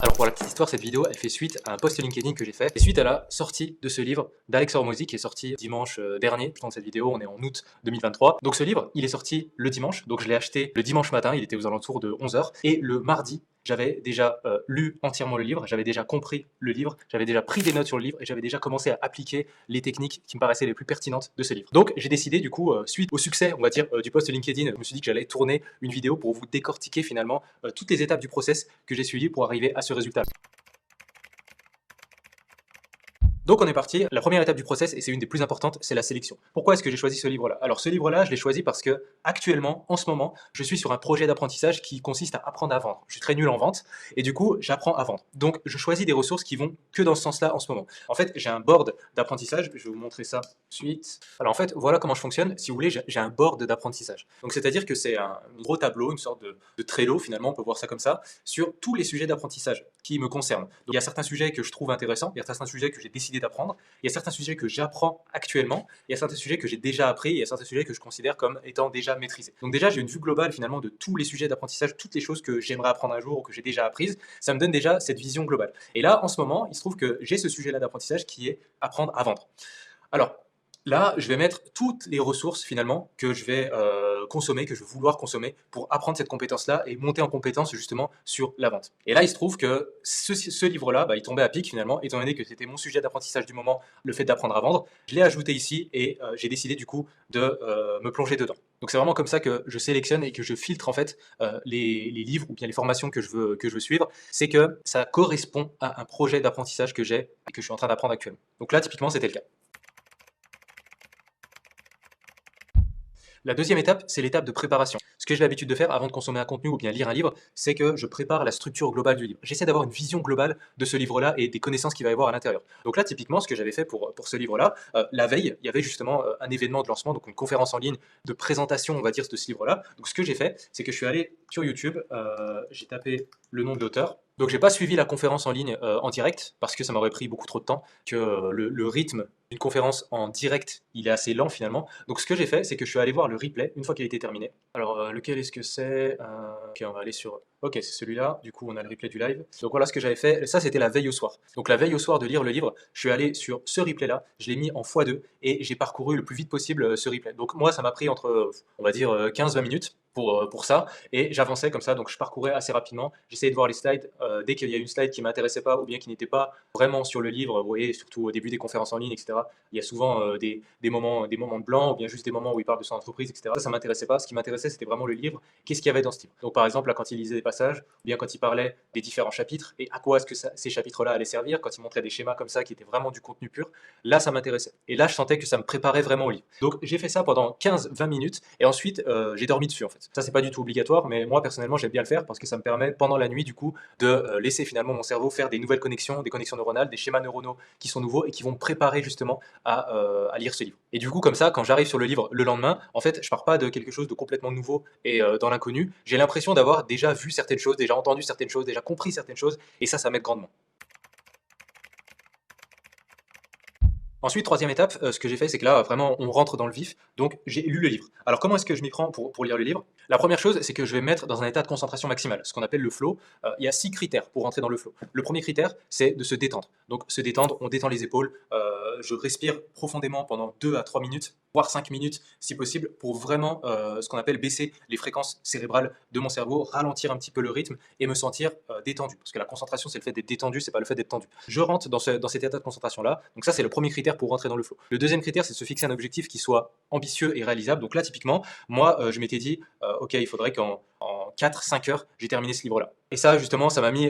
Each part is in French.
Alors pour la petite histoire, cette vidéo, elle fait suite à un post LinkedIn que j'ai fait, et suite à la sortie de ce livre d'Alex Hormozy qui est sorti dimanche dernier. Je tourne cette vidéo, on est en août 2023. Donc ce livre, il est sorti le dimanche, donc je l'ai acheté le dimanche matin, il était aux alentours de 11 h, et le mardi, j'avais déjà lu entièrement le livre, j'avais déjà compris le livre, j'avais déjà pris des notes sur le livre, et j'avais déjà commencé à appliquer les techniques qui me paraissaient les plus pertinentes de ce livre. Donc j'ai décidé du coup, suite au succès, on va dire, du post LinkedIn, je me suis dit que j'allais tourner une vidéo pour vous décortiquer finalement toutes les étapes du process que j'ai suivi pour arriver à ce résultat. Donc on est parti, la première étape du process, et c'est une des plus importantes, c'est la sélection. Pourquoi est-ce que j'ai choisi ce livre-là? Alors ce livre-là, je l'ai choisi parce que actuellement, en ce moment, je suis sur un projet d'apprentissage qui consiste à apprendre à vendre. Je suis très nul en vente, et du coup, j'apprends à vendre. Donc je choisis des ressources qui vont que dans ce sens-là en ce moment. En fait, j'ai un board d'apprentissage, je vais vous montrer ça tout de suite. Alors en fait, voilà comment je fonctionne. Si vous voulez, j'ai un board d'apprentissage. Donc c'est-à-dire que c'est un gros tableau, une sorte de Trello finalement, on peut voir ça comme ça, sur tous les sujets d'apprentissage qui me concernent. Donc il y a certains sujets que je trouve intéressants, il y a certains sujets que j'ai décidé d'apprendre, il y a certains sujets que j'apprends actuellement, il y a certains sujets que j'ai déjà appris, il y a certains sujets que je considère comme étant déjà maîtrisés. Donc déjà, j'ai une vue globale finalement de tous les sujets d'apprentissage, toutes les choses que j'aimerais apprendre un jour ou que j'ai déjà apprises. Ça me donne déjà cette vision globale. Et là, en ce moment, il se trouve que j'ai ce sujet-là d'apprentissage qui est apprendre à vendre. Alors, là, je vais mettre toutes les ressources finalement que je vais consommer, que je vais vouloir consommer pour apprendre cette compétence-là et monter en compétence justement sur la vente. Et là, il se trouve que ce livre-là, il tombait à pic finalement, étant donné que c'était mon sujet d'apprentissage du moment, le fait d'apprendre à vendre. Je l'ai ajouté ici et j'ai décidé du coup de me plonger dedans. Donc c'est vraiment comme ça que je sélectionne et que je filtre en fait les livres ou bien les formations que je veux suivre. C'est que ça correspond à un projet d'apprentissage que j'ai et que je suis en train d'apprendre actuellement. Donc là, typiquement, c'était le cas. La deuxième étape, c'est l'étape de préparation. Ce que j'ai l'habitude de faire avant de consommer un contenu ou bien lire un livre, c'est que je prépare la structure globale du livre. J'essaie d'avoir une vision globale de ce livre-là et des connaissances qu'il va y avoir à l'intérieur. Donc là, typiquement, ce que j'avais fait pour ce livre-là, la veille, il y avait justement un événement de lancement, donc une conférence en ligne de présentation, on va dire, de ce livre-là. Donc ce que j'ai fait, c'est que je suis allé sur YouTube, j'ai tapé le nom de l'auteur. Donc j'ai pas suivi la conférence en ligne en direct parce que ça m'aurait pris beaucoup trop de temps, que le rythme d'une conférence en direct, il est assez lent finalement. Donc ce que j'ai fait, c'est que je suis allé voir le replay une fois qu'il a été terminé. Alors lequel est-ce que c'est? Ok, on va aller sur... Ok, c'est celui-là. Du coup, on a le replay du live. Donc voilà ce que j'avais fait. Ça, c'était la veille au soir. Donc la veille au soir de lire le livre, je suis allé sur ce replay-là. Je l'ai mis en x2 et j'ai parcouru le plus vite possible ce replay. Donc moi, ça m'a pris entre, on va dire, 15-20 minutes pour ça, et j'avançais comme ça, donc je parcourais assez rapidement, j'essayais de voir les slides, dès qu'il y a une slide qui ne m'intéressait pas, ou bien qui n'était pas vraiment sur le livre, vous voyez, surtout au début des conférences en ligne, etc., il y a souvent des moments de blanc, ou bien juste des moments où il parle de son entreprise, etc. Ça m'intéressait pas, ce qui m'intéressait, c'était vraiment le livre, qu'est-ce qu'il y avait dans ce livre. Donc par exemple, là, quand il lisait des passages, ou bien quand il parlait des différents chapitres, et à quoi est-ce que ces chapitres-là allaient servir, quand il montrait des schémas comme ça, qui étaient vraiment du contenu pur, là, ça m'intéressait. Et là, je sentais que ça me préparait vraiment au livre. Donc j'ai fait ça pendant 15-20 minutes, et ensuite, j'ai dormi dessus, en fait. Ça, c'est pas du tout obligatoire, mais moi personnellement j'aime bien le faire parce que ça me permet pendant la nuit du coup de laisser finalement mon cerveau faire des nouvelles connexions, des connexions neuronales, des schémas neuronaux qui sont nouveaux et qui vont me préparer justement à lire ce livre. Et du coup comme ça, quand j'arrive sur le livre le lendemain, en fait je pars pas de quelque chose de complètement nouveau et dans l'inconnu, j'ai l'impression d'avoir déjà vu certaines choses, déjà entendu certaines choses, déjà compris certaines choses, et ça m'aide grandement. Ensuite, troisième étape, ce que j'ai fait, c'est que là, vraiment, on rentre dans le vif. Donc, j'ai lu le livre. Alors, comment est-ce que je m'y prends pour lire le livre? La première chose, c'est que je vais me mettre dans un état de concentration maximale, ce qu'on appelle le flow. Il y a 6 critères pour rentrer dans le flow. Le premier critère, c'est de se détendre. Donc, se détendre, on détend les épaules. Je respire profondément pendant 2 à 3 minutes, voire 5 minutes, si possible, pour vraiment, ce qu'on appelle baisser les fréquences cérébrales de mon cerveau, ralentir un petit peu le rythme et me sentir détendu. Parce que la concentration, c'est le fait d'être détendu, c'est pas le fait d'être tendu. Je rentre dans cet état de concentration-là. Donc ça, c'est le premier critère pour rentrer dans le flow. Le deuxième critère, c'est de se fixer un objectif qui soit ambitieux et réalisable. Donc là, typiquement, moi, je m'étais dit, ok, il faudrait qu'en 4-5 heures, j'ai terminé ce livre-là. Et ça, justement, ça m'a mis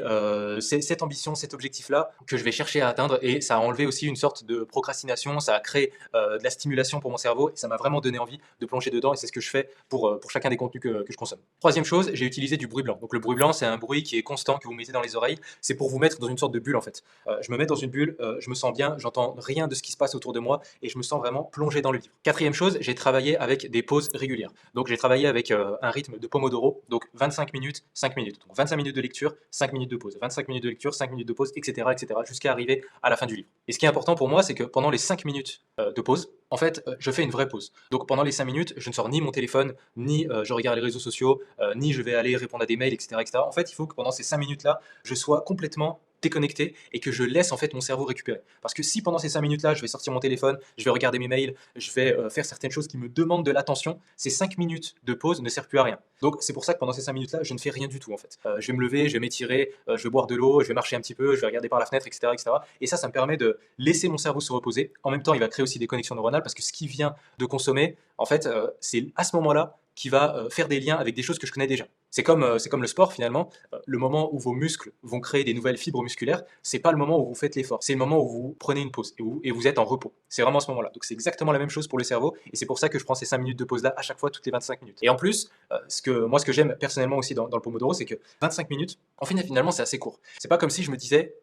cette ambition, cet objectif-là que je vais chercher à atteindre, et ça a enlevé aussi une sorte de procrastination, ça a créé de la stimulation pour mon cerveau, et ça m'a vraiment donné envie de plonger dedans, et c'est ce que je fais pour chacun des contenus que je consomme. Troisième chose, j'ai utilisé du bruit blanc. Donc le bruit blanc, c'est un bruit qui est constant, que vous mettez dans les oreilles, c'est pour vous mettre dans une sorte de bulle en fait. Je me mets dans une bulle, je me sens bien, j'entends rien de ce qui se passe autour de moi, et je me sens vraiment plongé dans le livre. Quatrième chose, j'ai travaillé avec des pauses régulières. Donc j'ai travaillé avec un rythme de Pomodoro, donc 25 minutes, 5 minutes. Donc 25 minutes minutes de lecture, 5 minutes de pause, 25 minutes de lecture, 5 minutes de pause, etc., jusqu'à arriver à la fin du livre. Et ce qui est important pour moi, c'est que pendant les 5 minutes de pause, en fait, je fais une vraie pause. Donc pendant les 5 minutes, je ne sors ni mon téléphone, ni je regarde les réseaux sociaux, ni je vais aller répondre à des mails, etc. En fait, il faut que pendant ces 5 minutes-là, je sois complètement déconnecté et que je laisse en fait mon cerveau récupérer. Parce que si pendant ces 5 minutes-là, je vais sortir mon téléphone, je vais regarder mes mails, je vais faire certaines choses qui me demandent de l'attention, ces 5 minutes de pause ne servent plus à rien. Donc c'est pour ça que pendant ces 5 minutes-là, je ne fais rien du tout en fait. Je vais me lever, je vais m'étirer, je vais boire de l'eau, je vais marcher un petit peu, je vais regarder par la fenêtre, etc. Et ça me permet de laisser mon cerveau se reposer. En même temps, il va créer aussi des connexions neuronales parce que ce qui vient de consommer, en fait, c'est à ce moment-là qui va faire des liens avec des choses que je connais déjà. C'est comme le sport finalement. Le moment où vos muscles vont créer des nouvelles fibres musculaires, c'est pas le moment où vous faites l'effort, c'est le moment où vous prenez une pause et vous êtes en repos. C'est vraiment ce moment-là. Donc c'est exactement la même chose pour le cerveau et c'est pour ça que je prends ces 5 minutes de pause là à chaque fois toutes les 25 minutes. Et en plus, ce que j'aime personnellement aussi dans le Pomodoro, c'est que 25 minutes, en fait finalement c'est assez court. C'est pas comme si je me disais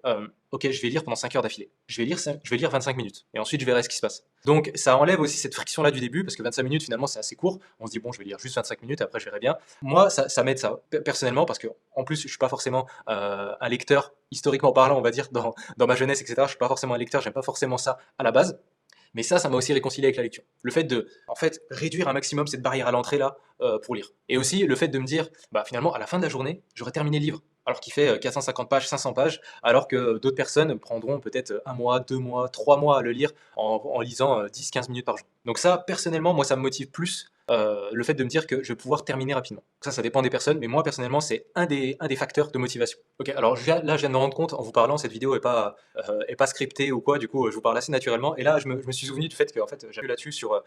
ok, je vais lire pendant 5 heures d'affilée. Je vais lire 25 minutes et ensuite je verrai ce qui se passe. Donc ça enlève aussi cette friction là du début parce que 25 minutes finalement c'est assez court. On se dit bon, je vais lire juste 25 minutes, après je verrai bien. Moi ça m'aide ça personnellement parce que en plus je suis pas forcément un lecteur historiquement parlant, on va dire dans ma jeunesse, etc. Je suis pas forcément un lecteur, j'aime pas forcément ça à la base. Mais ça m'a aussi réconcilié avec la lecture. Le fait de, en fait, réduire un maximum cette barrière à l'entrée là pour lire. Et aussi le fait de me dire, bah finalement, à la fin de la journée, j'aurai terminé le livre. Alors qu'il fait 450 pages, 500 pages, alors que d'autres personnes prendront peut-être un mois, 2 mois, 3 mois à le lire en lisant 10-15 minutes par jour. Donc ça, personnellement, moi, ça me motive plus le fait de me dire que je vais pouvoir terminer rapidement. Ça dépend des personnes, mais moi personnellement, c'est un des facteurs de motivation. Ok, alors là, je viens de me rendre compte en vous parlant, cette vidéo est pas scriptée ou quoi, du coup, je vous parle assez naturellement. Et là, je me suis souvenu du fait que en fait, j'ai vu là-dessus sur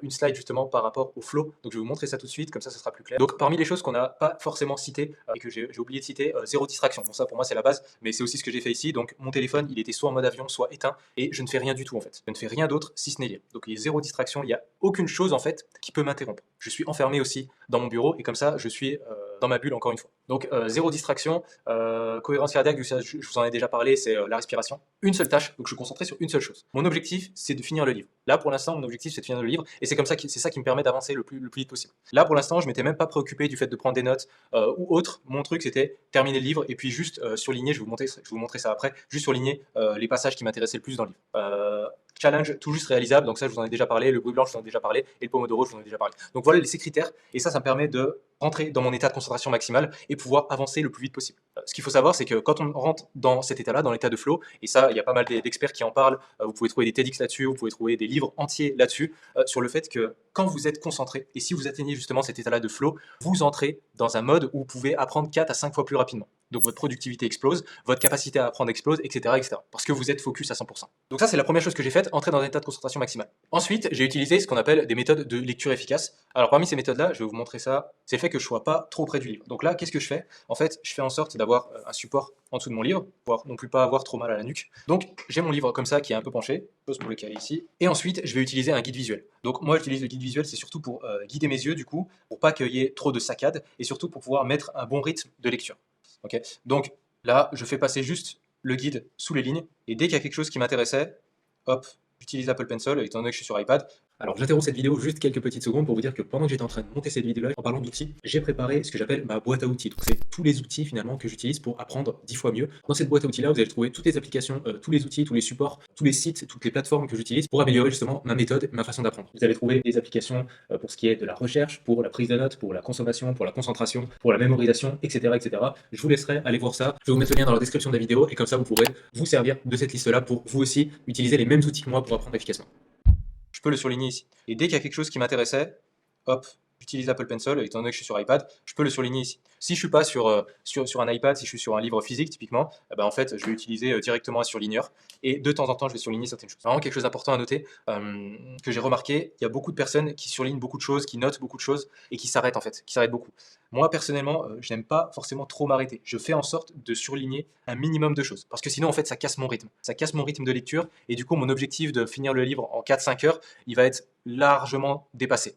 une slide justement par rapport au flow. Donc, je vais vous montrer ça tout de suite, comme ça sera plus clair. Donc, parmi les choses qu'on n'a pas forcément citées et que j'ai oublié de citer, zéro distraction. Bon, ça pour moi, c'est la base, mais c'est aussi ce que j'ai fait ici. Donc, mon téléphone, il était soit en mode avion, soit éteint, et je ne fais rien du tout en fait. Je ne fais rien d'autre si ce n'est lire. Donc, il y a zéro distraction, il n'y a aucune chose en fait qui peut m'interrompre. Je suis enfermé aussi dans mon bureau et comme ça, je suis dans ma bulle encore une fois. Donc, zéro distraction, cohérence cardiaque, je vous en ai déjà parlé, c'est la respiration. Une seule tâche, donc je suis concentré sur une seule chose. Mon objectif, c'est de finir le livre. Là, pour l'instant, mon objectif, c'est de finir le livre et c'est comme ça, c'est ça qui me permet d'avancer le plus vite possible. Là, pour l'instant, je m'étais même pas préoccupé du fait de prendre des notes ou autre. Mon truc, c'était terminer le livre et puis juste surligner, je vais vous montrer ça après, juste surligner les passages qui m'intéressaient le plus dans le livre. Challenge tout juste réalisable, donc ça je vous en ai déjà parlé, le bruit blanc je vous en ai déjà parlé, et le Pomodoro je vous en ai déjà parlé. Donc voilà ces critères, et ça me permet de rentrer dans mon état de concentration maximale et pouvoir avancer le plus vite possible. Ce qu'il faut savoir, c'est que quand on rentre dans cet état-là, dans l'état de flow, et ça il y a pas mal d'experts qui en parlent, vous pouvez trouver des TEDx là-dessus, vous pouvez trouver des livres entiers là-dessus, sur le fait que quand vous êtes concentré, et si vous atteignez justement cet état-là de flow, vous entrez dans un mode où vous pouvez apprendre 4 à 5 fois plus rapidement. Donc votre productivité explose, votre capacité à apprendre explose, etc. Parce que vous êtes focus à 100%. Donc ça, c'est la première chose que j'ai faite, entrer dans un état de concentration maximale. Ensuite, j'ai utilisé ce qu'on appelle des méthodes de lecture efficace. Alors parmi ces méthodes-là, je vais vous montrer ça, c'est le fait que je ne sois pas trop près du livre. Donc là, qu'est-ce que je fais? En fait, je fais en sorte d'avoir un support en dessous de mon livre, pour non plus pas avoir trop mal à la nuque. Donc j'ai mon livre comme ça qui est un peu penché, chose pour le caler ici. Et ensuite, je vais utiliser un guide visuel. Donc moi, j'utilise le guide visuel, c'est surtout pour guider mes yeux du coup, pour pas qu'il y ait trop de saccades et surtout pour pouvoir mettre un bon rythme de lecture. Ok, donc là, je fais passer juste le guide sous les lignes, et dès qu'il y a quelque chose qui m'intéressait, hop, j'utilise Apple Pencil, étant donné que je suis sur iPad. Alors j'interromps cette vidéo juste quelques petites secondes pour vous dire que pendant que j'étais en train de monter cette vidéo-là, en parlant d'outils, j'ai préparé ce que j'appelle ma boîte à outils. Donc c'est tous les outils finalement que j'utilise pour apprendre 10 fois mieux. Dans cette boîte à outils-là, vous allez trouver toutes les applications, tous les outils, tous les supports, tous les sites, toutes les plateformes que j'utilise pour améliorer justement ma méthode, ma façon d'apprendre. Vous allez trouver des applications pour ce qui est de la recherche, pour la prise de notes, pour la consommation, pour la concentration, pour la mémorisation, etc. Je vous laisserai aller voir ça. Je vais vous mettre le lien dans la description de la vidéo et comme ça vous pourrez vous servir de cette liste-là pour vous aussi utiliser les mêmes outils que moi pour apprendre efficacement. Je peux le surligner ici. Et dès qu'il y a quelque chose qui m'intéressait, hop, j'utilise Apple Pencil, étant donné que je suis sur iPad, je peux le surligner ici. Si je suis pas sur un iPad, si je suis sur un livre physique typiquement, en fait, je vais utiliser directement un surligneur. Et de temps en temps, je vais surligner certaines choses. Vraiment quelque chose d'important à noter, que j'ai remarqué, il y a beaucoup de personnes qui surlignent beaucoup de choses, qui notent beaucoup de choses, et qui s'arrêtent en fait, qui s'arrêtent beaucoup. Moi, personnellement, je n'aime pas forcément trop m'arrêter. Je fais en sorte de surligner un minimum de choses. Parce que sinon, en fait, ça casse mon rythme. Ça casse mon rythme de lecture, et du coup, mon objectif de finir le livre en 4-5 heures, il va être largement dépassé.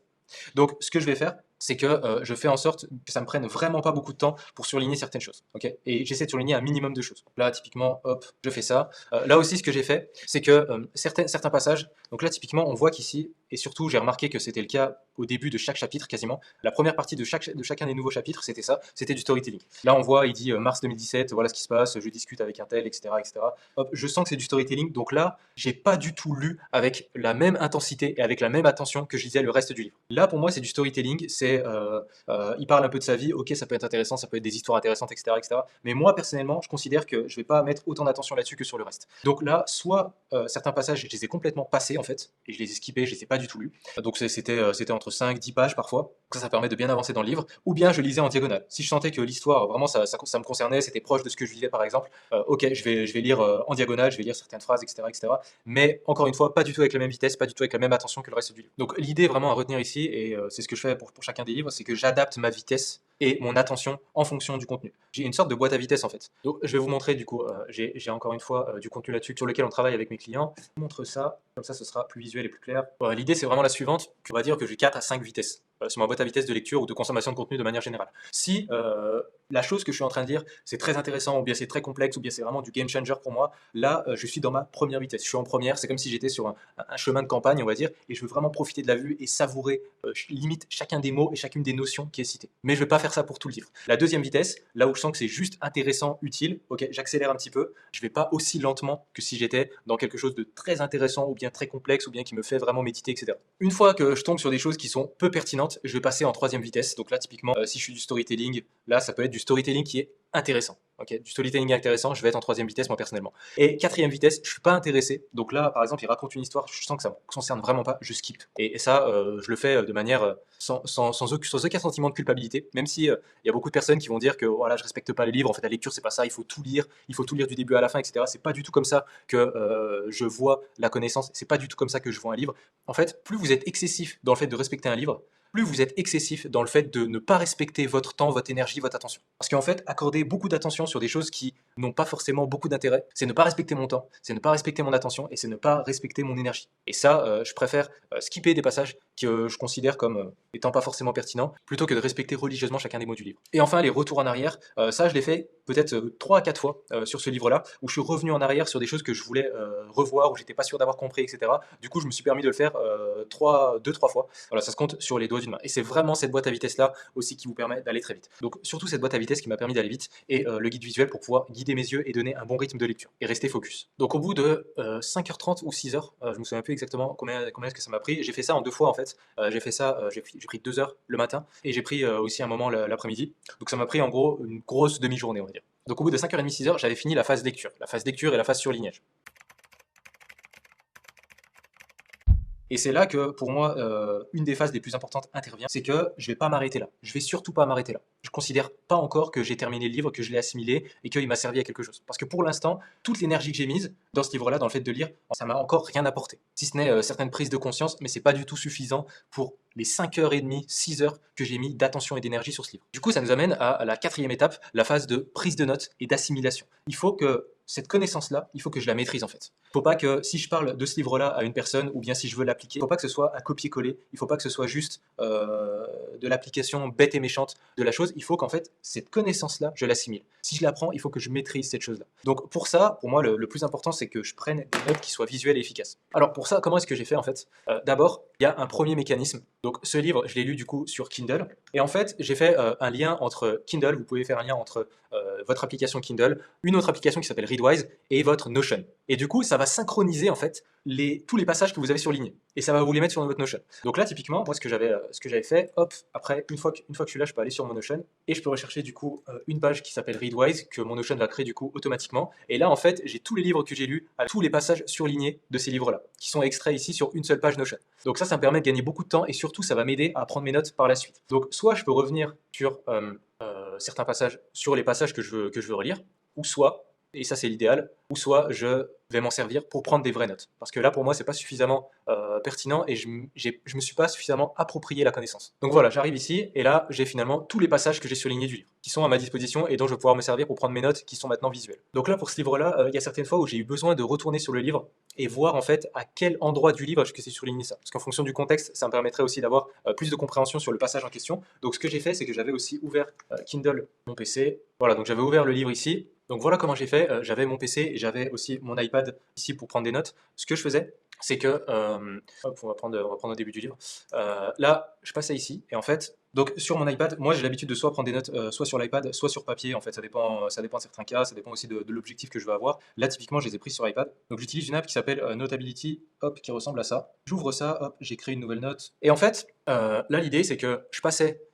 Donc, ce que je vais faire, c'est que je fais en sorte que ça me prenne vraiment pas beaucoup de temps pour surligner certaines choses. Ok, et j'essaie de surligner un minimum de choses. Là, typiquement, hop, je fais ça. Là aussi, ce que j'ai fait, c'est que certains passages, donc là, typiquement, on voit qu'ici, et surtout, j'ai remarqué que c'était le cas au début de chaque chapitre quasiment, la première partie de chacun des nouveaux chapitres, c'était ça, c'était du storytelling. Là, on voit, il dit mars 2017, voilà ce qui se passe, je discute avec un tel, etc. etc. Hop, je sens que c'est du storytelling, donc là, j'ai pas du tout lu avec la même intensité et avec la même attention que je lisais le reste du livre. Là, pour moi, c'est du storytelling, il parle un peu de sa vie, ok, ça peut être intéressant, ça peut être des histoires intéressantes, etc., etc. Mais moi, personnellement, je considère que je vais pas mettre autant d'attention là-dessus que sur le reste. Donc là, soit certains passages, je les ai complètement passés en fait, et je les ai skippés, je les ai pas du tout lus. Donc c'était entre 5-10 pages parfois. Ça permet de bien avancer dans le livre. Ou bien je lisais en diagonale. Si je sentais que l'histoire, vraiment, ça me concernait, c'était proche de ce que je vivais par exemple, ok, je vais lire en diagonale, je vais lire certaines phrases, etc., etc. Mais encore une fois, pas du tout avec la même vitesse, pas du tout avec la même attention que le reste du livre. Donc l'idée vraiment à retenir ici, et c'est ce que je fais pour chacun des livres, c'est que j'adapte ma vitesse et mon attention en fonction du contenu. J'ai une sorte de boîte à vitesse en fait. Donc je vais vous montrer du coup, j'ai encore une fois du contenu là-dessus sur lequel on travaille avec mes clients. Je vous montre ça, comme ça ce sera plus visuel et plus clair. L'idée c'est vraiment la suivante, on va dire que j'ai 4 à 5 vitesses sur ma boîte à vitesse de lecture ou de consommation de contenu de manière générale. Si la chose que je suis en train de dire c'est très intéressant ou bien c'est très complexe ou bien c'est vraiment du game changer pour moi, là je suis dans ma première vitesse. Je suis en première, c'est comme si j'étais sur un chemin de campagne on va dire et je veux vraiment profiter de la vue et savourer limite chacun des mots et chacune des notions qui est citée. Mais je ne vais pas faire ça pour tout le livre. La deuxième vitesse, là où je sens que c'est juste intéressant, utile, ok, j'accélère un petit peu, je ne vais pas aussi lentement que si j'étais dans quelque chose de très intéressant ou bien très complexe ou bien qui me fait vraiment méditer, etc. Une fois que je tombe sur des choses qui sont peu pertinentes, je vais passer en troisième vitesse. Donc là, typiquement, si je suis du storytelling, là, ça peut être du storytelling qui est intéressant. Okay, du storytelling intéressant, je vais être en troisième vitesse moi personnellement. Et quatrième vitesse, je suis pas intéressé. Donc là, par exemple, il raconte une histoire, je sens que ça me concerne vraiment pas, je skip. Et ça, je le fais de manière sans aucun sentiment de culpabilité. Même si il y a beaucoup de personnes qui vont dire que voilà, je respecte pas les livres. En fait, la lecture c'est pas ça. Il faut tout lire du début à la fin, etc. C'est pas du tout comme ça que je vois la connaissance. C'est pas du tout comme ça que je vois un livre. En fait, plus vous êtes excessif dans le fait de respecter un livre, plus vous êtes excessif dans le fait de ne pas respecter votre temps, votre énergie, votre attention. Parce qu'en fait, accorder beaucoup d'attention sur des choses qui n'ont pas forcément beaucoup d'intérêt, c'est ne pas respecter mon temps, c'est ne pas respecter mon attention et c'est ne pas respecter mon énergie. Et ça, je préfère skipper des passages que je considère comme étant pas forcément pertinents, plutôt que de respecter religieusement chacun des mots du livre. Et enfin, les retours en arrière, ça je l'ai fait peut-être 3 à 4 fois sur ce livre-là, où je suis revenu en arrière sur des choses que je voulais revoir, où j'étais pas sûr d'avoir compris, etc. Du coup, je me suis permis de le faire 2-3 fois. Voilà, ça se compte sur les doigts d'une main. Et c'est vraiment cette boîte à vitesse-là aussi qui vous permet d'aller très vite. Donc surtout cette boîte à vitesse qui m'a permis d'aller vite, et le guide visuel pour pouvoir guider mes yeux et donner un bon rythme de lecture, et rester focus. Donc au bout de 5h30 ou 6h, je me souviens plus exactement combien est-ce que ça m'a pris, j'ai fait ça en 2 fois en fait. J'ai fait ça, j'ai pris 2 heures le matin, et j'ai pris aussi un moment l'après-midi. Donc ça m'a pris en gros une grosse demi-journée, on va dire. Donc au bout de 5h30, 6h, j'avais fini la phase lecture et la phase surlignage. Et c'est là que, pour moi, une des phases les plus importantes intervient, c'est que je vais pas m'arrêter là. Je vais surtout pas m'arrêter là. Je considère pas encore que j'ai terminé le livre, que je l'ai assimilé et qu'il m'a servi à quelque chose. Parce que pour l'instant, toute l'énergie que j'ai mise dans ce livre-là, dans le fait de lire, ça m'a encore rien apporté. Si ce n'est certaines prises de conscience, mais c'est pas du tout suffisant pour les 5h30, 6 heures que j'ai mis d'attention et d'énergie sur ce livre. Du coup, ça nous amène à la quatrième étape, la phase de prise de notes et d'assimilation. Il faut que cette connaissance-là, il faut que je la maîtrise en fait. Il ne faut pas que si je parle de ce livre-là à une personne ou bien si je veux l'appliquer, il ne faut pas que ce soit un copier-coller, il ne faut pas que ce soit juste de l'application bête et méchante de la chose, il faut qu'en fait cette connaissance-là, je l'assimile. Si je l'apprends, il faut que je maîtrise cette chose-là. Donc pour ça, pour moi, le plus important, c'est que je prenne des notes qui soient visuelles et efficaces. Alors pour ça, comment est-ce que j'ai fait en fait D'abord, il y a un premier mécanisme. Donc ce livre, je l'ai lu du coup sur Kindle, et en fait, j'ai fait un lien entre Kindle, vous pouvez faire un lien entre votre application Kindle, une autre application qui s'appelle Readwise et votre Notion. Et du coup, ça va synchroniser en fait tous les passages que vous avez surlignés et ça va vous les mettre sur votre Notion. Donc là, typiquement, moi, ce que j'avais fait, hop, après, une fois que je suis là, je peux aller sur mon Notion et je peux rechercher du coup une page qui s'appelle Readwise que mon Notion va créer du coup automatiquement. Et là, en fait, j'ai tous les livres que j'ai lus, tous les passages surlignés de ces livres-là, qui sont extraits ici sur une seule page Notion. Donc ça me permet de gagner beaucoup de temps et surtout, ça va m'aider à prendre mes notes par la suite. Donc soit je peux revenir sur certains passages, sur les passages que je veux relire, ou soit et ça c'est l'idéal, ou soit je vais m'en servir pour prendre des vraies notes. Parce que là, pour moi, c'est pas suffisamment pertinent et je me suis pas suffisamment approprié la connaissance. Donc voilà, j'arrive ici et là, j'ai finalement tous les passages que j'ai surlignés du livre, qui sont à ma disposition et dont je vais pouvoir me servir pour prendre mes notes qui sont maintenant visuelles. Donc là, pour ce livre-là, il y a certaines fois où j'ai eu besoin de retourner sur le livre et voir en fait à quel endroit du livre que c'est surligné ça. Parce qu'en fonction du contexte, ça me permettrait aussi d'avoir plus de compréhension sur le passage en question. Donc ce que j'ai fait, c'est que j'avais aussi ouvert Kindle, mon PC. Voilà, donc j'avais ouvert le livre ici. Donc voilà comment j'ai fait. J'avais mon PC et j'avais aussi mon iPad ici pour prendre des notes. Ce que je faisais, c'est que, hop, on va prendre au début du livre. Là, je passais ici et en fait, donc sur mon iPad, moi j'ai l'habitude de soit prendre des notes soit sur l'iPad, soit sur papier. En fait, ça dépend de certains cas, ça dépend aussi de l'objectif que je veux avoir. Là, typiquement, je les ai pris sur iPad. Donc j'utilise une app qui s'appelle Notability, hop, qui ressemble à ça. J'ouvre ça, hop, j'ai créé une nouvelle note. Et en fait, là, l'idée, c'est que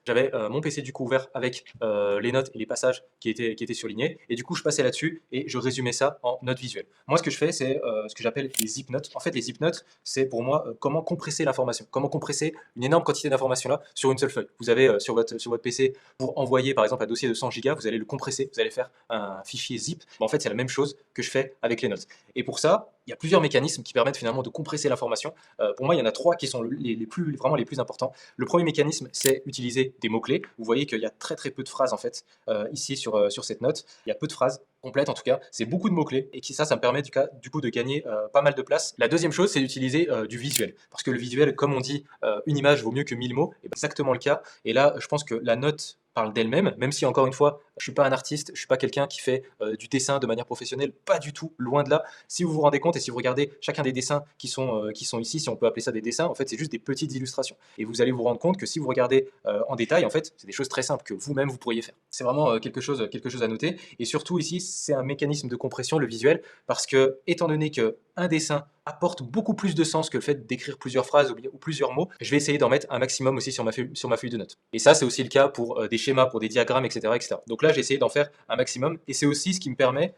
j'avais mon PC du coup ouvert avec les notes et les passages qui étaient surlignés, et du coup je passais là-dessus et je résumais ça en notes visuelles. Moi, ce que je fais, c'est ce que j'appelle les zip notes. En fait, les zip notes, c'est pour moi comment compresser l'information, comment compresser une énorme quantité d'informations là sur une seule feuille. Vous avez sur votre PC, pour envoyer par exemple un dossier de 100 Go, vous allez le compresser, vous allez faire un fichier zip. En fait, c'est la même chose que je fais avec les notes. Et pour ça, il y a plusieurs mécanismes qui permettent finalement de compresser l'information. Pour moi, il y en a trois qui sont vraiment les plus importants. Le premier mécanisme, c'est utiliser des mots-clés. Vous voyez qu'il y a très très peu de phrases en fait ici sur cette note. Il y a peu de phrases complètes en tout cas. C'est beaucoup de mots-clés et ça me permet du coup de gagner pas mal de place. La deuxième chose, c'est d'utiliser du visuel. Parce que le visuel, comme on dit, une image vaut mieux que 1000 mots. Et c'est exactement le cas. Et là, je pense que la note parle d'elle-même, même si encore une fois, je suis pas un artiste, je suis pas quelqu'un qui fait du dessin de manière professionnelle, pas du tout, loin de là. Si vous vous rendez compte et si vous regardez chacun des dessins qui sont ici, si on peut appeler ça des dessins, en fait c'est juste des petites illustrations. Et vous allez vous rendre compte que si vous regardez en détail, en fait c'est des choses très simples que vous-même vous pourriez faire. C'est vraiment quelque chose à noter. Et surtout ici, c'est un mécanisme de compression, le visuel, parce que étant donné que un dessin apporte beaucoup plus de sens que le fait d'écrire plusieurs phrases ou plusieurs mots, je vais essayer d'en mettre un maximum aussi sur ma feuille de notes. Et ça, c'est aussi le cas pour des schémas, pour des diagrammes, etc., etc. Donc là, j'ai essayé d'en faire un maximum, et c'est aussi ce qui me permet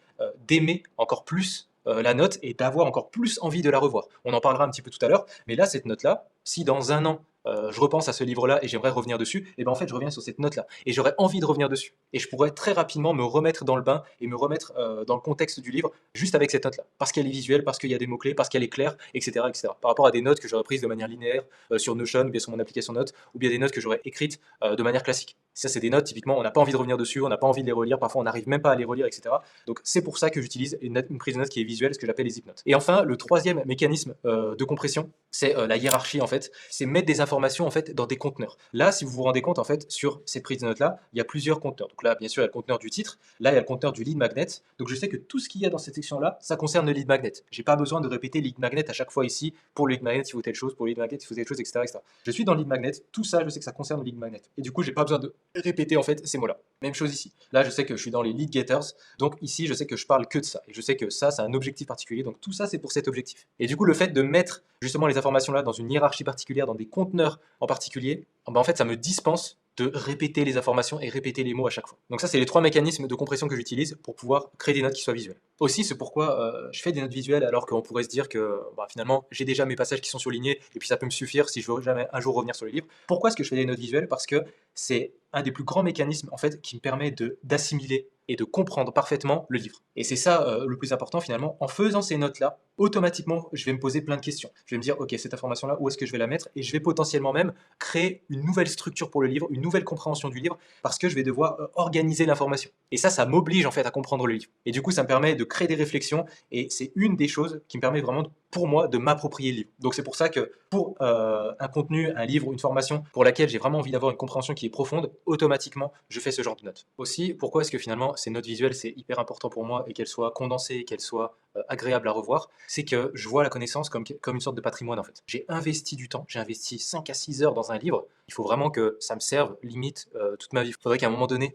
d'aimer encore plus la note et d'avoir encore plus envie de la revoir. On en parlera un petit peu tout à l'heure, mais là, cette note-là, si dans un an, je repense à ce livre-là et j'aimerais revenir dessus, et ben en fait, je reviens sur cette note-là et j'aurais envie de revenir dessus. Et je pourrais très rapidement me remettre dans le bain et me remettre dans le contexte du livre juste avec cette note-là. Parce qu'elle est visuelle, parce qu'il y a des mots-clés, parce qu'elle est claire, etc., etc. Par rapport à des notes que j'aurais prises de manière linéaire sur Notion, ou bien sur mon application Notes, ou bien des notes que j'aurais écrites de manière classique. Ça, c'est des notes, typiquement, on n'a pas envie de revenir dessus, on n'a pas envie de les relire, parfois on n'arrive même pas à les relire, etc. Donc c'est pour ça que j'utilise une prise de notes qui est visuelle, ce que j'appelle les zip notes. Et enfin, le troisième mécanisme de compression, c'est la hiérarchie en fait. C'est mettre des informations en fait dans des conteneurs. Là, si vous vous rendez compte en fait, sur cette prise de notes là, il y a plusieurs conteneurs. Donc là, bien sûr, il y a le conteneur du titre. Là, il y a le conteneur du lead magnet. Donc je sais que tout ce qu'il y a dans cette section là, ça concerne le lead magnet. J'ai pas besoin de répéter lead magnet à chaque fois ici. Pour le lead magnet, il faut telle chose. Pour le lead magnet, il faut telle chose, etc., etc. Je suis dans le lead magnet. Tout ça, je sais que ça concerne le lead magnet. Et du coup, j'ai pas besoin de répéter en fait ces mots-là. Même chose ici. Là, je sais que je suis dans les lead getters. Donc ici, je sais que je parle que de ça. Et je sais que ça, c'est un objectif particulier. Donc tout ça, c'est pour cet objectif. Et du coup, le fait de mettre justement les informations là dans une hiérarchie particulière, dans des conteneurs en particulier, ben, en fait, ça me dispense de répéter les informations et répéter les mots à chaque fois. Donc ça, c'est les trois mécanismes de compression que j'utilise pour pouvoir créer des notes qui soient visuelles. Aussi, c'est pourquoi je fais des notes visuelles alors qu'on pourrait se dire que bah, finalement, j'ai déjà mes passages qui sont surlignés et puis ça peut me suffire si je veux jamais un jour revenir sur les livres. Pourquoi est-ce que je fais des notes visuelles? Parce que c'est un des plus grands mécanismes en fait qui me permet d'assimiler et de comprendre parfaitement le livre. Et c'est ça le plus important finalement. En faisant ces notes-là, automatiquement, je vais me poser plein de questions. Je vais me dire, ok, cette information-là, où est-ce que je vais la mettre? Et je vais potentiellement même créer une nouvelle structure pour le livre, une nouvelle compréhension du livre, parce que je vais devoir organiser l'information. Et ça m'oblige en fait à comprendre le livre. Et du coup, ça me permet de créer des réflexions, et c'est une des choses qui me permet vraiment, pour moi, de m'approprier le livre. Donc c'est pour ça que pour un contenu, un livre, une formation pour laquelle j'ai vraiment envie d'avoir une compréhension qui est profonde, automatiquement, je fais ce genre de notes. Aussi, pourquoi est-ce que finalement ces notes visuelles, c'est hyper important pour moi et qu'elles soient condensées, qu'elles soient agréables à revoir, c'est que je vois la connaissance comme une sorte de patrimoine en fait. J'ai investi du temps, j'ai investi 5 à 6 heures dans un livre, il faut vraiment que ça me serve limite toute ma vie. Il faudrait qu'à un moment donné,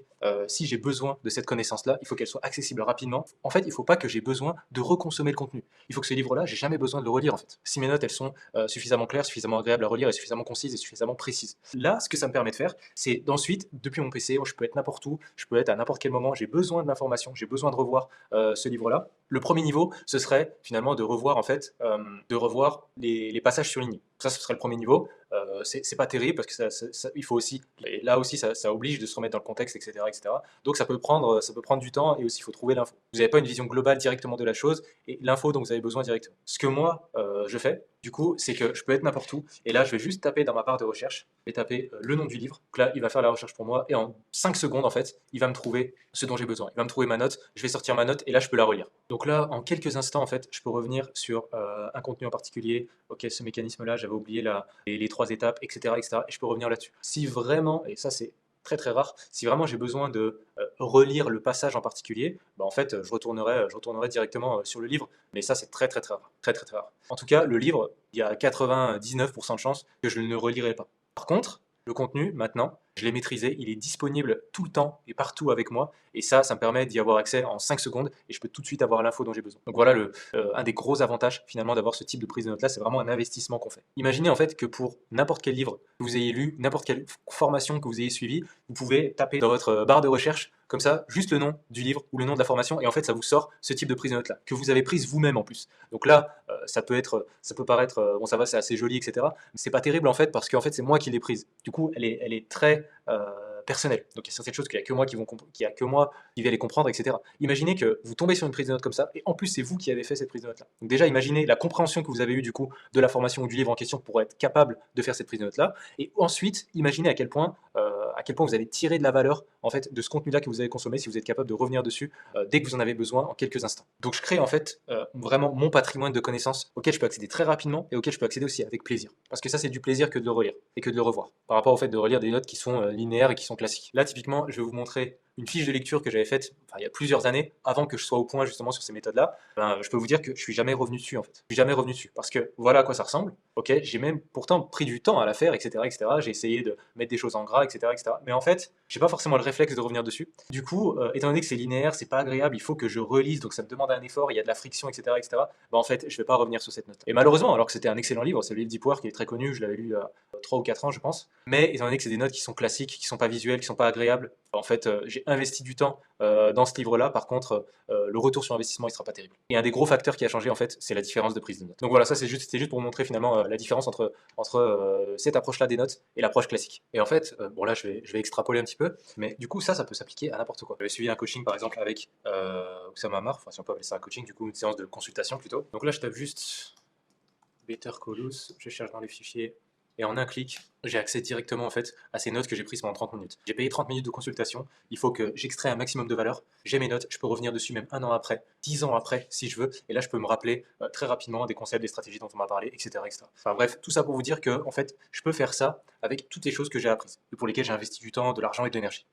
si j'ai besoin de cette connaissance-là, il faut qu'elle soit accessible rapidement. En fait, il ne faut pas que j'ai besoin de reconsommer le contenu. Il faut que ce livre-là, j'ai jamais besoin de le relire en fait. Si mes notes, elles sont suffisamment claires, suffisamment agréables à relire et suffisamment concises et suffisamment précises. Là, ce que ça me permet de faire, c'est d'ensuite, depuis mon PC, je peux être n'importe où, je peux être à n'importe quel moment, j'ai besoin de l'information, j'ai besoin de revoir ce livre-là. Le premier niveau, ce serait finalement de revoir en fait, les passages surlignés. Ça, ce serait le premier niveau. c'est pas terrible parce que il faut aussi, et là aussi ça oblige de se remettre dans le contexte, etc., etc. Donc ça peut prendre du temps et aussi il faut trouver l'info. Vous n'avez pas une vision globale directement de la chose et l'info dont vous avez besoin directement. Ce que moi je fais, du coup, c'est que je peux être n'importe où et là je vais juste taper dans ma barre de recherche, je vais taper le nom du livre. Donc là il va faire la recherche pour moi et en 5 secondes en fait, il va me trouver ce dont j'ai besoin. Il va me trouver ma note, je vais sortir ma note et là je peux la relire. Donc là en quelques instants en fait, je peux revenir sur un contenu en particulier. Ok, ce mécanisme-là, j'avais oublié les 3 étapes, etc., etc. Et je peux revenir là-dessus. Si vraiment, et ça c'est très très rare, si vraiment j'ai besoin de relire le passage en particulier, bah en fait je retournerai directement sur le livre, mais ça c'est très très très rare, très très très rare. En tout cas, le livre, il y a 99% de chances que je ne le relirai pas. Par contre, le contenu, maintenant, je l'ai maîtrisé, il est disponible tout le temps et partout avec moi, et ça me permet d'y avoir accès en 5 secondes, et je peux tout de suite avoir l'info dont j'ai besoin. Donc voilà, un des gros avantages finalement d'avoir ce type de prise de notes-là, c'est vraiment un investissement qu'on fait. Imaginez en fait que pour n'importe quel livre que vous ayez lu, n'importe quelle formation que vous ayez suivie, vous pouvez taper dans votre barre de recherche, comme ça, juste le nom du livre ou le nom de la formation, et en fait ça vous sort ce type de prise de notes-là, que vous avez prise vous-même en plus. Donc là, ça peut paraître, bon ça va, c'est assez joli, etc. Mais c'est pas terrible en fait, parce qu'en fait c'est moi qui l'ai prise. Du coup, elle est très personnelle. Donc il y a certaines choses qu'il n'y a que moi qu'il y a que moi qui vais les comprendre, etc. Imaginez que vous tombez sur une prise de notes comme ça, et en plus c'est vous qui avez fait cette prise de notes-là. Donc déjà, imaginez la compréhension que vous avez eue du coup de la formation ou du livre en question pour être capable de faire cette prise de notes-là. Et ensuite, imaginez à quel point vous allez tirer de la valeur en fait de ce contenu-là que vous avez consommé si vous êtes capable de revenir dessus dès que vous en avez besoin en quelques instants. Donc je crée en fait vraiment mon patrimoine de connaissances auquel je peux accéder très rapidement et auquel je peux accéder aussi avec plaisir. Parce que ça, c'est du plaisir que de le relire et que de le revoir. Par rapport au fait de relire des notes qui sont linéaires et qui sont classiques. Là, typiquement, je vais vous montrer une fiche de lecture que j'avais faite il y a plusieurs années, avant que je sois au point justement sur ces méthodes-là. Je peux vous dire que je suis jamais revenu dessus en fait. Je suis jamais revenu dessus parce que voilà à quoi ça ressemble. Ok, j'ai même pourtant pris du temps à la faire, etc., etc. J'ai essayé de mettre des choses en gras, etc., etc. Mais en fait, j'ai pas forcément le réflexe de revenir dessus. Du coup, étant donné que c'est linéaire, c'est pas agréable, il faut que je relise, donc ça me demande un effort, il y a de la friction, etc., etc. Bah en fait, je vais pas revenir sur cette note. Et malheureusement, alors que c'était un excellent livre, c'est le livre Deep Work qui est très connu, je l'avais lu il y a 3 ou 4 ans, je pense. Mais étant donné que c'est des notes qui sont classiques, qui sont pas visuelles, qui sont pas agréables, en fait, j'ai investi du temps dans ce livre-là. Par contre, le retour sur investissement, il sera pas terrible. Et un des gros facteurs qui a changé, en fait, c'est la différence de prise de notes. Donc voilà, ça c'était juste pour vous montrer finalement la différence entre cette approche-là des notes et l'approche classique. Et en fait, bon là, je vais extrapoler un petit peu, mais du coup, ça peut s'appliquer à n'importe quoi. J'avais suivi un coaching, par exemple, avec Oussama Ammar, enfin si on peut appeler ça un coaching, du coup, une séance de consultation plutôt. Donc là, je tape juste Better Call Us, je cherche dans les fichiers, et en un clic, j'ai accès directement en fait à ces notes que j'ai prises pendant 30 minutes. J'ai payé 30 minutes de consultation, il faut que j'extrais un maximum de valeur, j'ai mes notes, je peux revenir dessus même 1 an après, 10 ans après si je veux, et là je peux me rappeler très rapidement des concepts, des stratégies dont on m'a parlé, etc., etc. Enfin bref, tout ça pour vous dire que en fait, je peux faire ça avec toutes les choses que j'ai apprises, et pour lesquelles j'ai investi du temps, de l'argent et de l'énergie.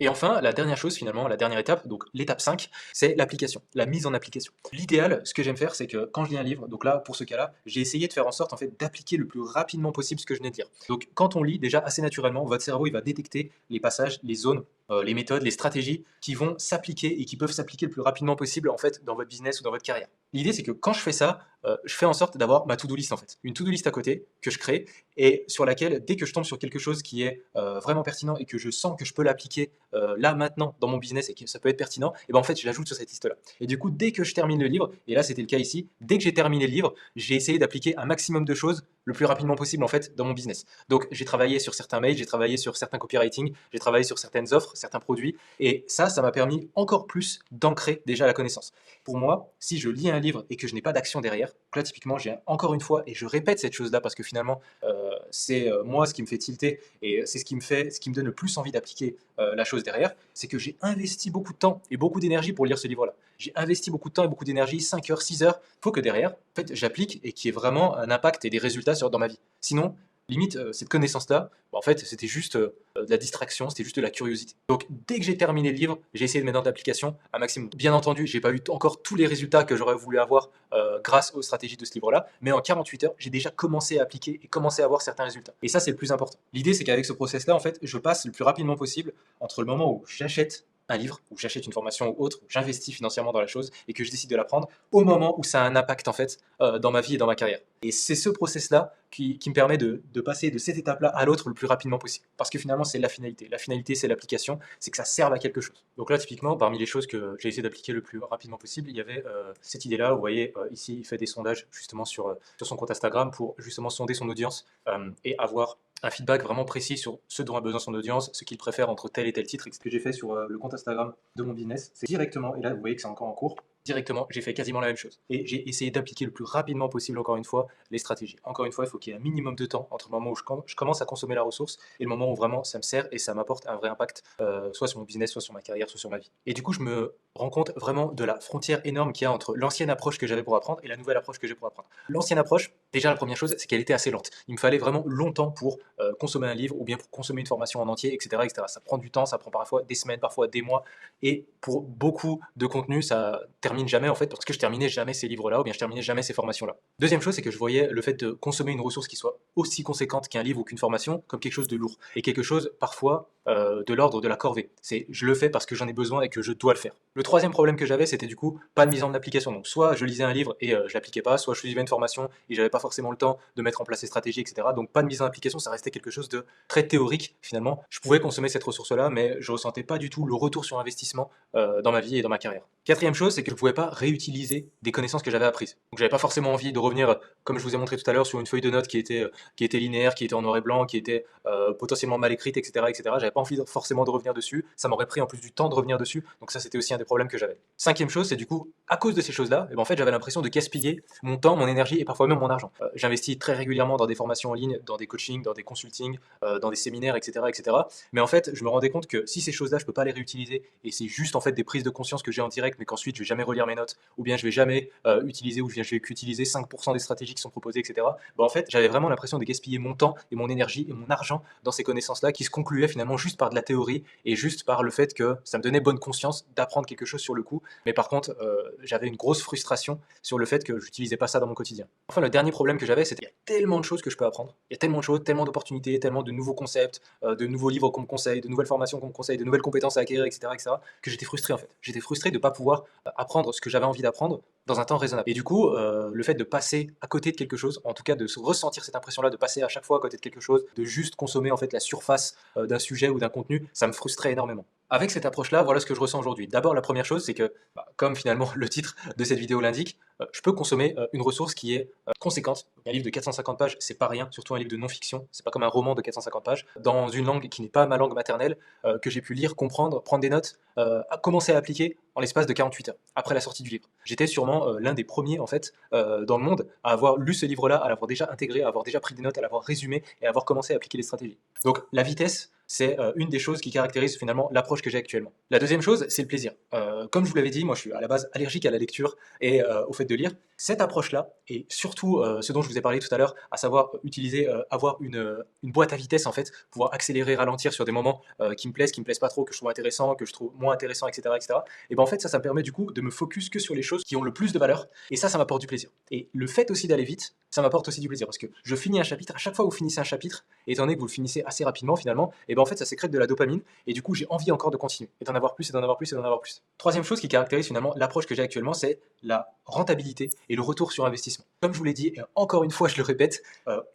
Et enfin, la dernière chose finalement, la dernière étape, donc l'étape 5, c'est l'application, la mise en application. L'idéal, ce que j'aime faire, c'est que quand je lis un livre, donc là, pour ce cas-là, j'ai essayé de faire en sorte en fait d'appliquer le plus rapidement possible ce que je venais de lire. Donc quand on lit, déjà assez naturellement, votre cerveau il va détecter les passages, les zones, les méthodes, les stratégies qui vont s'appliquer et qui peuvent s'appliquer le plus rapidement possible en fait dans votre business ou dans votre carrière. L'idée c'est que quand je fais ça, je fais en sorte d'avoir ma to-do list en fait, une to-do list à côté que je crée et sur laquelle dès que je tombe sur quelque chose qui est vraiment pertinent et que je sens que je peux l'appliquer là maintenant dans mon business et que ça peut être pertinent, et ben en fait je l'ajoute sur cette liste là. Et du coup dès que je termine le livre, et là c'était le cas ici, dès que j'ai terminé le livre, j'ai essayé d'appliquer un maximum de choses le plus rapidement possible en fait dans mon business. Donc j'ai travaillé sur certains mails, j'ai travaillé sur certains copywriting, j'ai travaillé sur certaines offres, certains produits, et ça m'a permis encore plus d'ancrer déjà la connaissance. Pour moi, si je lis un livre et que je n'ai pas d'action derrière, là typiquement j'ai encore une fois, et je répète cette chose là parce que finalement c'est moi ce qui me fait tilter et c'est ce qui me donne le plus envie d'appliquer la chose derrière, c'est que j'ai investi beaucoup de temps et beaucoup d'énergie pour lire ce livre-là. J'ai investi beaucoup de temps et beaucoup d'énergie, 5 heures, 6 heures. Il faut que derrière, en fait, j'applique et qu'il y ait vraiment un impact et des résultats dans ma vie. Sinon, limite, cette connaissance-là, en fait, c'était juste de la distraction, c'était juste de la curiosité. Donc, dès que j'ai terminé le livre, j'ai essayé de mettre dans l'application un maximum. Bien entendu, j'ai pas eu encore tous les résultats que j'aurais voulu avoir grâce aux stratégies de ce livre-là, mais en 48 heures, j'ai déjà commencé à appliquer et commencé à avoir certains résultats. Et ça, c'est le plus important. L'idée, c'est qu'avec ce process-là, en fait, je passe le plus rapidement possible entre le moment où j'achète un livre, ou j'achète une formation ou autre, ou j'investis financièrement dans la chose et que je décide de la prendre au moment où ça a un impact en fait dans ma vie et dans ma carrière. Et c'est ce process-là qui me permet de passer de cette étape-là à l'autre le plus rapidement possible. Parce que finalement, c'est la finalité. La finalité, c'est l'application, c'est que ça serve à quelque chose. Donc là, typiquement, parmi les choses que j'ai essayé d'appliquer le plus rapidement possible, il y avait cette idée-là. Vous voyez, ici, il fait des sondages justement sur son compte Instagram pour justement sonder son audience et avoir un feedback vraiment précis sur ce dont a besoin son audience, ce qu'il préfère entre tel et tel titre. Et ce que j'ai fait sur le compte Instagram de mon business, c'est directement, et là vous voyez que c'est encore en cours, directement, j'ai fait quasiment la même chose. Et j'ai essayé d'appliquer le plus rapidement possible, encore une fois, les stratégies. Encore une fois, il faut qu'il y ait un minimum de temps entre le moment où je commence à consommer la ressource et le moment où vraiment ça me sert et ça m'apporte un vrai impact, soit sur mon business, soit sur ma carrière, soit sur ma vie. Et du coup, je me rends compte vraiment de la frontière énorme qu'il y a entre l'ancienne approche que j'avais pour apprendre et la nouvelle approche que j'ai pour apprendre. L'ancienne approche, déjà la première chose, c'est qu'elle était assez lente. Il me fallait vraiment longtemps pour consommer un livre ou bien pour consommer une formation en entier, etc., etc. Ça prend du temps, ça prend parfois des semaines, parfois des mois. Et pour beaucoup de contenu, ça termine jamais en fait parce que je terminais jamais ces livres-là ou bien je terminais jamais ces formations-là. Deuxième chose, c'est que je voyais le fait de consommer une ressource qui soit aussi conséquente qu'un livre ou qu'une formation comme quelque chose de lourd et quelque chose parfois de l'ordre de la corvée. C'est je le fais parce que j'en ai besoin et que je dois le faire. Le troisième problème que j'avais, c'était du coup pas de mise en application. Donc soit je lisais un livre et je l'appliquais pas, soit je suivais une formation et j'avais pas forcément le temps de mettre en place les stratégies, etc. Donc pas de mise en application, ça restait quelque chose de très théorique finalement. Je pouvais consommer cette ressource-là, mais je ressentais pas du tout le retour sur investissement dans ma vie et dans ma carrière. Quatrième chose, c'est que je ne pouvais pas réutiliser des connaissances que j'avais apprises. Donc j'avais pas forcément envie de revenir, comme je vous ai montré tout à l'heure, sur une feuille de notes qui était linéaire, qui était en noir et blanc, qui était potentiellement mal écrite, etc., etc. J'avais pas envie forcément de revenir dessus. Ça m'aurait pris en plus du temps de revenir dessus. Donc ça, c'était aussi un des problèmes que j'avais. Cinquième chose, c'est du coup, à cause de ces choses-là, en fait, j'avais l'impression de gaspiller mon temps, mon énergie et parfois même mon argent. J'investis très régulièrement dans des formations en ligne, dans des coachings, dans des consultings, dans des séminaires, etc., etc. Mais en fait, je me rendais compte que si ces choses-là, je peux pas les réutiliser et c'est juste en fait des prises de conscience que j'ai en direct, mais qu'ensuite je vais jamais relire mes notes, ou bien je vais jamais utiliser, ou bien je vais qu'utiliser 5% des stratégies qui sont proposées, etc. En fait, j'avais vraiment l'impression de gaspiller mon temps et mon énergie et mon argent dans ces connaissances-là qui se concluaient finalement juste par de la théorie et juste par le fait que ça me donnait bonne conscience d'apprendre quelque chose sur le coup. Mais par contre, j'avais une grosse frustration sur le fait que j'utilisais pas ça dans mon quotidien. Enfin, le dernier problème que j'avais, c'était qu'il y a tellement de choses que je peux apprendre, il y a tellement de choses, tellement d'opportunités, tellement de nouveaux concepts, de nouveaux livres qu'on me conseille, de nouvelles formations qu'on me conseille, de nouvelles compétences à acquérir, etc., etc., que j'étais frustré en fait. J'étais frustré de ne pas pouvoir apprendre ce que j'avais envie d'apprendre dans un temps raisonnable. Et du coup, le fait de passer à côté de quelque chose, en tout cas de ressentir cette impression-là, de passer à chaque fois à côté de quelque chose, de juste consommer en fait la surface d'un sujet ou d'un contenu, ça me frustrait énormément. Avec cette approche-là, voilà ce que je ressens aujourd'hui. D'abord, la première chose, c'est que, comme finalement le titre de cette vidéo l'indique, je peux consommer une ressource qui est conséquente. Un livre de 450 pages, c'est pas rien, surtout un livre de non-fiction, c'est pas comme un roman de 450 pages, dans une langue qui n'est pas ma langue maternelle, que j'ai pu lire, comprendre, prendre des notes, commencer à appliquer en l'espace de 48 heures, après la sortie du livre. J'étais sûrement l'un des premiers, en fait, dans le monde à avoir lu ce livre-là, à l'avoir déjà intégré, à avoir déjà pris des notes, à l'avoir résumé et à avoir commencé à appliquer les stratégies. Donc la vitesse, c'est une des choses qui caractérise finalement l'approche que j'ai actuellement. La deuxième chose, c'est le plaisir. Comme je vous l'avais dit, moi je suis à la base allergique à la lecture et au fait de lire. Cette approche-là, et surtout ce dont je vous ai parlé tout à l'heure, à savoir utiliser, avoir une boîte à vitesse en fait, pouvoir accélérer, ralentir sur des moments qui me plaisent pas trop, que je trouve intéressants, que je trouve moins intéressants, etc., etc. Et ben en fait ça me permet du coup de me focus que sur les choses qui ont le plus de valeur et ça m'apporte du plaisir. Et le fait aussi d'aller vite, ça m'apporte aussi du plaisir parce que je finis un chapitre, à chaque fois que vous finissez un chapitre, étant donné que vous le finissez assez rapidement finalement, et ben en fait ça sécrète de la dopamine et du coup j'ai envie encore de continuer et d'en avoir plus et d'en avoir plus et d'en avoir plus. Troisième chose qui caractérise finalement l'approche que j'ai actuellement, c'est la rentabilité et le retour sur investissement. Comme je vous l'ai dit, et encore une fois je le répète,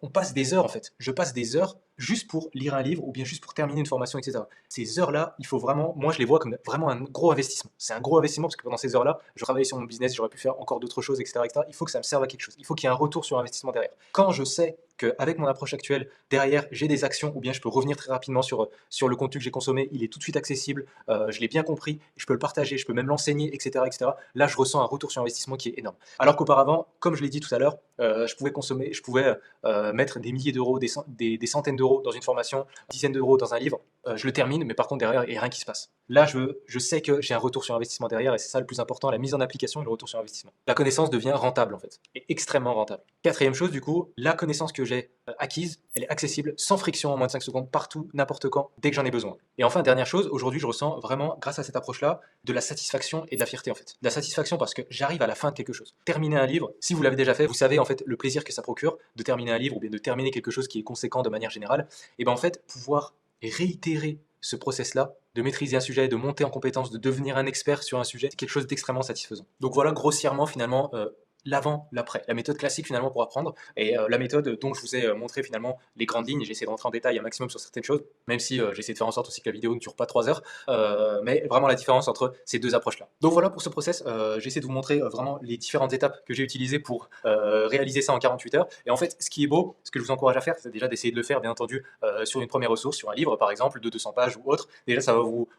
on passe des heures en fait. Je passe des heures juste pour lire un livre ou bien juste pour terminer une formation, etc. Ces heures-là, il faut vraiment, moi je les vois comme vraiment un gros investissement. C'est un gros investissement parce que pendant ces heures-là, je travaille sur mon business, j'aurais pu faire encore d'autres choses, etc., etc. Il faut que ça me serve à quelque chose. Il faut qu'il y ait un retour sur investissement derrière. Quand je sais qu'avec mon approche actuelle, derrière, j'ai des actions ou bien je peux revenir très rapidement sur le contenu que j'ai consommé, il est tout de suite accessible, je l'ai bien compris, je peux le partager, je peux même l'enseigner, etc., etc. Là, je ressens un retour sur investissement qui est énorme. Alors qu'auparavant, comme je l'ai dit tout à l'heure, je pouvais mettre des milliers d'euros, des centaines d'euros dans une formation, dizaines d'euros dans un livre, je le termine, mais par contre derrière, il n'y a rien qui se passe. Là, je sais que j'ai un retour sur investissement derrière et c'est ça le plus important, la mise en application et le retour sur investissement. La connaissance devient rentable en fait, et extrêmement rentable. Quatrième chose du coup, la connaissance que j'ai acquise, elle est accessible sans friction en moins de 5 secondes, partout, n'importe quand, dès que j'en ai besoin. Et enfin, dernière chose, aujourd'hui je ressens vraiment, grâce à cette approche-là, de la satisfaction et de la fierté en fait. De la satisfaction parce que j'arrive à la fin de quelque chose. Terminer un livre, si vous l'avez déjà fait, vous savez en fait le plaisir que ça procure de terminer un livre ou bien de terminer quelque chose qui est conséquent de manière générale, et ben en fait pouvoir réitérer ce process-là, de maîtriser un sujet, de monter en compétence, de devenir un expert sur un sujet, c'est quelque chose d'extrêmement satisfaisant. Donc voilà grossièrement finalement l'avant, l'après, la méthode classique finalement pour apprendre, et la méthode dont je vous ai montré finalement les grandes lignes. J'ai essayé de rentrer en détail un maximum sur certaines choses, même si j'ai essayé de faire en sorte aussi que la vidéo ne dure pas 3 heures, mais vraiment la différence entre ces deux approches-là. Donc voilà pour ce process, j'ai essayé de vous montrer vraiment les différentes étapes que j'ai utilisées pour réaliser ça en 48 heures, et en fait ce qui est beau, ce que je vous encourage à faire, c'est déjà d'essayer de le faire bien entendu sur une première ressource, sur un livre par exemple de 200 pages ou autre. Déjà ça va vous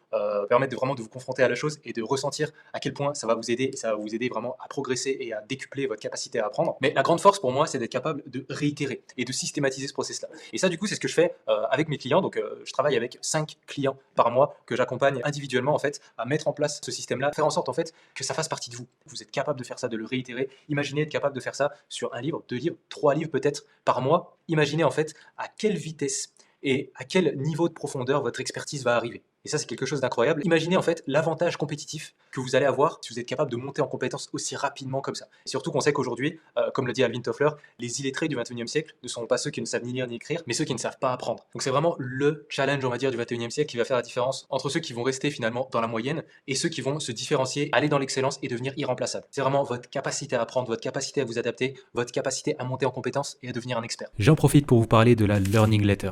permettre de vraiment de vous confronter à la chose et de ressentir à quel point ça va vous aider, et ça va vous aider vraiment à progresser et à décupler votre capacité à apprendre. Mais la grande force pour moi, c'est d'être capable de réitérer et de systématiser ce process-là. Et ça, du coup, c'est ce que je fais avec mes clients. Donc, je travaille avec 5 clients par mois que j'accompagne individuellement en fait à mettre en place ce système-là, faire en sorte en fait que ça fasse partie de vous. Vous êtes capable de faire ça, de le réitérer. Imaginez être capable de faire ça sur un livre, 2 livres, 3 livres peut-être par mois. Imaginez en fait à quelle vitesse et à quel niveau de profondeur votre expertise va arriver. Et ça, c'est quelque chose d'incroyable. Imaginez en fait l'avantage compétitif que vous allez avoir si vous êtes capable de monter en compétence aussi rapidement comme ça. Et surtout qu'on sait qu'aujourd'hui, comme le dit Alvin Toffler, les illettrés du 21e siècle ne sont pas ceux qui ne savent ni lire ni écrire, mais ceux qui ne savent pas apprendre. Donc c'est vraiment le challenge, on va dire, du 21e siècle qui va faire la différence entre ceux qui vont rester finalement dans la moyenne et ceux qui vont se différencier, aller dans l'excellence et devenir irremplaçables. C'est vraiment votre capacité à apprendre, votre capacité à vous adapter, votre capacité à monter en compétence et à devenir un expert. J'en profite pour vous parler de la Learning Letter.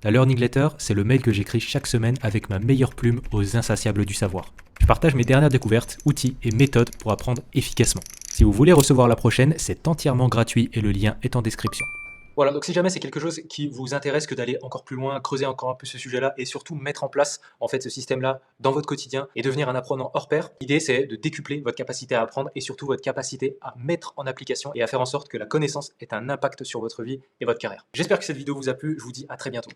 La Learning Letter, c'est le mail que j'écris chaque semaine avec ma meilleure plume aux insatiables du savoir. Je partage mes dernières découvertes, outils et méthodes pour apprendre efficacement. Si vous voulez recevoir la prochaine, c'est entièrement gratuit et le lien est en description. Voilà, donc si jamais c'est quelque chose qui vous intéresse que d'aller encore plus loin, creuser encore un peu ce sujet-là et surtout mettre en place en fait ce système-là dans votre quotidien et devenir un apprenant hors pair, l'idée c'est de décupler votre capacité à apprendre et surtout votre capacité à mettre en application et à faire en sorte que la connaissance ait un impact sur votre vie et votre carrière. J'espère que cette vidéo vous a plu, je vous dis à très bientôt.